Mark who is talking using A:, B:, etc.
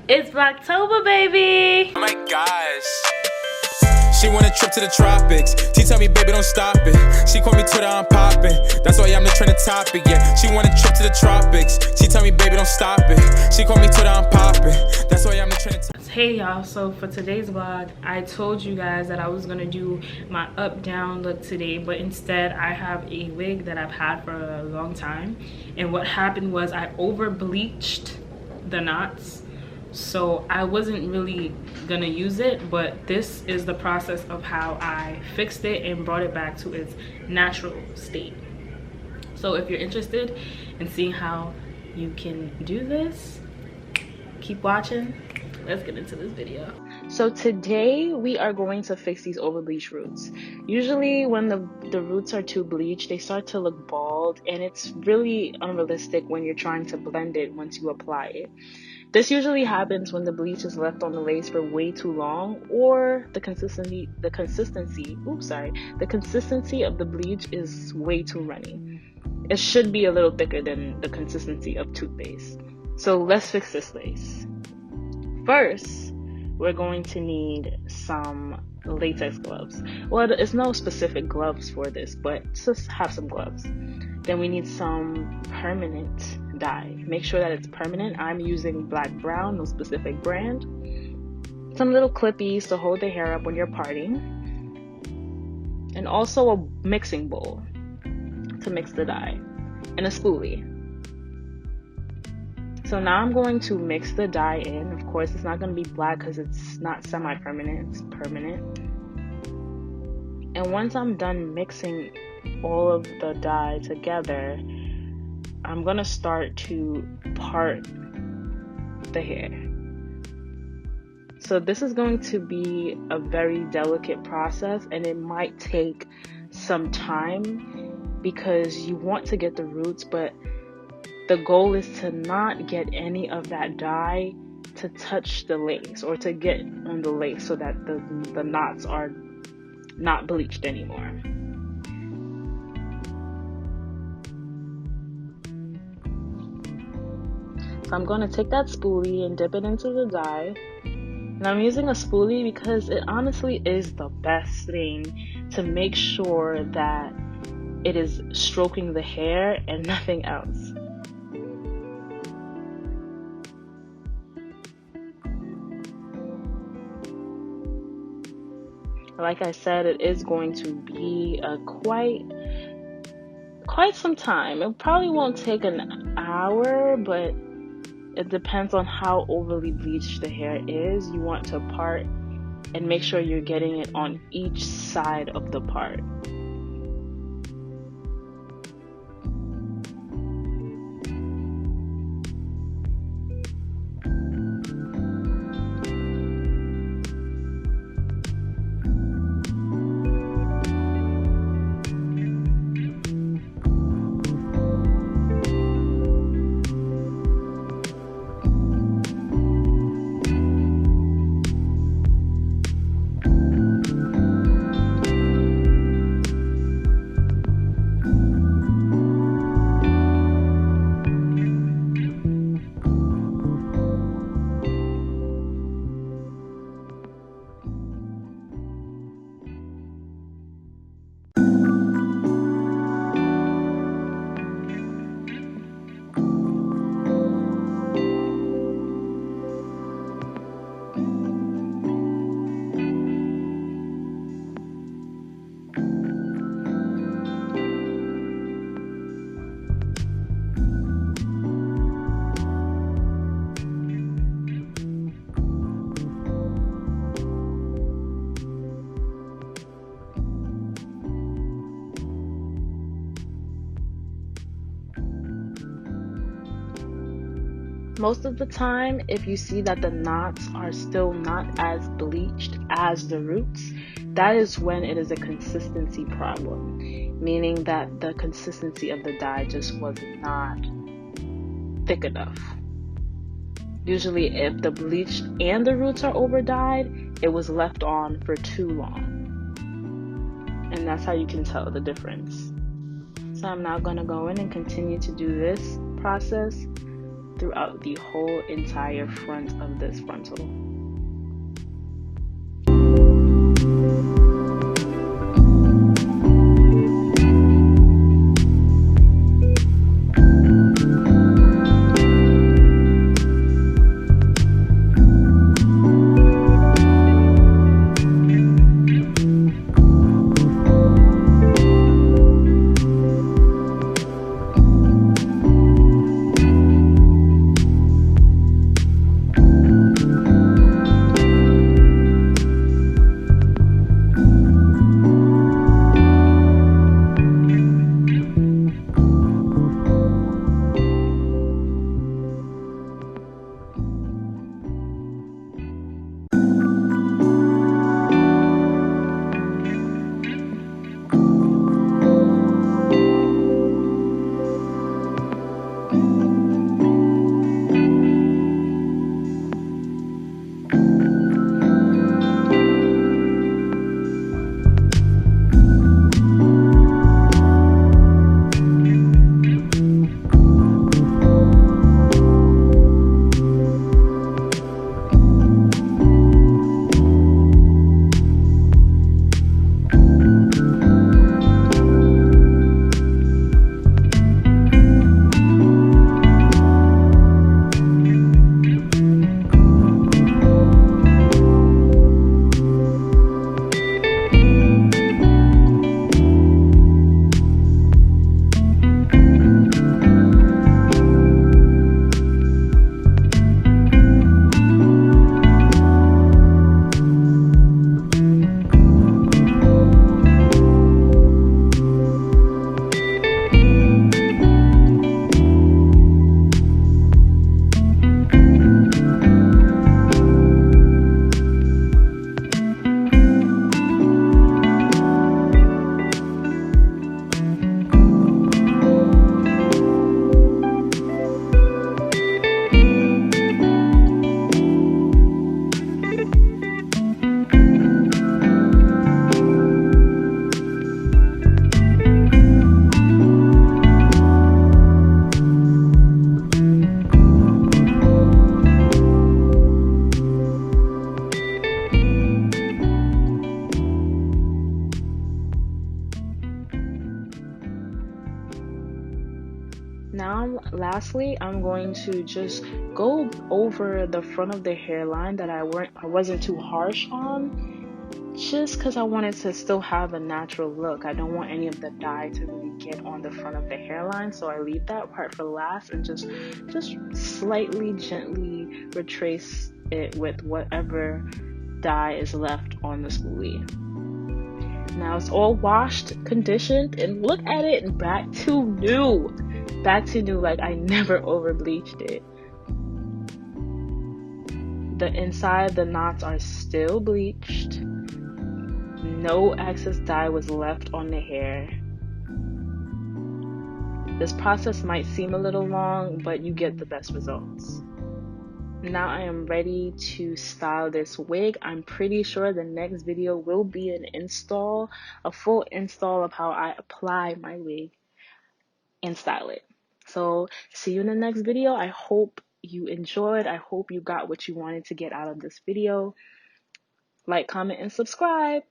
A: It's Vlogtober, baby!
B: Oh my gosh. She want a trip to the tropics. She tell me, baby, don't stop it. She call me Twitter, I'm popping. That's why I'm the trending topic, yeah. She want a trip to the tropics. She tell me, baby, don't stop it. She call me Twitter, I'm popping. That's why I'm the trending topic.
A: Hey y'all, so for today's vlog, I told you guys that I was gonna do my up-down look today, but instead I have a wig that I've had for a long time. And what happened was I over-bleached the knots. So I wasn't really gonna use it, but this is the process of how I fixed it and brought it back to its natural state. So if you're interested in seeing how you can do this, keep watching. Let's get into this video. So today we are going to fix these overbleached roots. Usually when the roots are too bleached, they start to look bald, and it's really unrealistic when you're trying to blend it once you apply it. This usually happens when the bleach is left on the lace for way too long, or the consistency of the bleach is way too runny. It should be a little thicker than the consistency of toothpaste. So let's fix this lace. First, we're going to need some latex gloves. Well, it's no specific gloves for this, but just have some gloves. Then we need some permanent dye. Make sure that it's permanent. I'm using black brown, no specific brand. Some little clippies to hold the hair up when you're parting. And also a mixing bowl to mix the dye. And a spoolie. So now I'm going to mix the dye in. Of course, it's not going to be black because it's not semi-permanent, it's permanent. And once I'm done mixing all of the dye together, I'm going to start to part the hair. So this is going to be a very delicate process, and it might take some time because you want to get the roots, but the goal is to not get any of that dye to touch the lace or to get on the lace so that the knots are not bleached anymore. So I'm going to take that spoolie and dip it into the dye. And I'm using a spoolie because it honestly is the best thing to make sure that it is stroking the hair and nothing else. Like I said, it is going to be quite some time. It probably won't take an hour, but it depends on how overly bleached the hair is. You want to part and make sure you're getting it on each side of the part. Most of the time, if you see that the knots are still not as bleached as the roots, that is when it is a consistency problem, meaning that the consistency of the dye just was not thick enough. Usually, if the bleach and the roots are over dyed, it was left on for too long. And that's how you can tell the difference. So I'm now going to go in and continue to do this process throughout the whole entire front of this frontal. Now, lastly, I'm going to just go over the front of the hairline that I wasn't too harsh on, just because I wanted to still have a natural look. I don't want any of the dye to really get on the front of the hairline, so I leave that part for last and just slightly gently retrace it with whatever dye is left on the spoolie. Now it's all washed, conditioned, and look at it, back to new. Back to new, like I never over bleached it. The inside, the knots are still bleached. No excess dye was left on the hair. This process might seem a little long, but you get the best results. Now I am ready to style this wig. I'm pretty sure the next video will be an install, a full install of how I apply my wig and style it. So see you in the next video. I hope you enjoyed. I hope you got what you wanted to get out of this video. Like, comment, and subscribe.